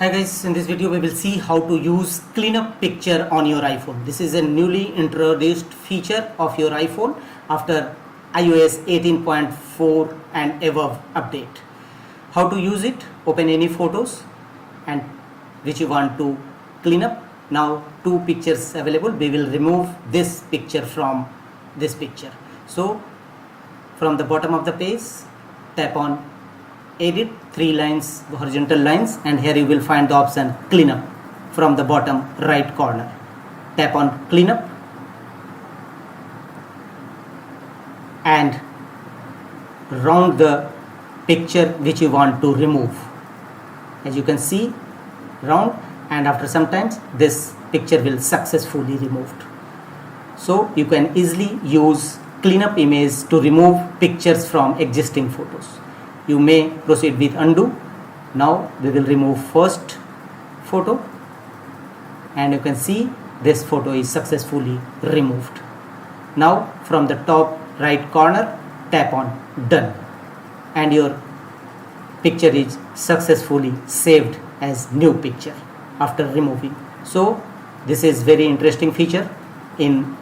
Hi guys, in this video we will see how to use cleanup picture on your iPhone. This is a newly introduced feature of your iPhone after iOS 18.4 and above update. How to use it? Open any photos and which you want to clean up. Now two pictures available. We will remove this picture from this picture. So from the bottom of the page, tap on edit, 3 lines, horizontal lines, and here you will find the option cleanup from the bottom right corner. Tap on cleanup and round the picture which you want to remove. As you can see, round, and after some time this picture will successfully removed. So you can easily use cleanup image to remove pictures from existing photos. You may proceed with undo. Now we will remove first photo and you can see this photo is successfully removed. Now from the top right corner, tap on done and your picture is successfully saved as new picture after removing. So this is very interesting feature in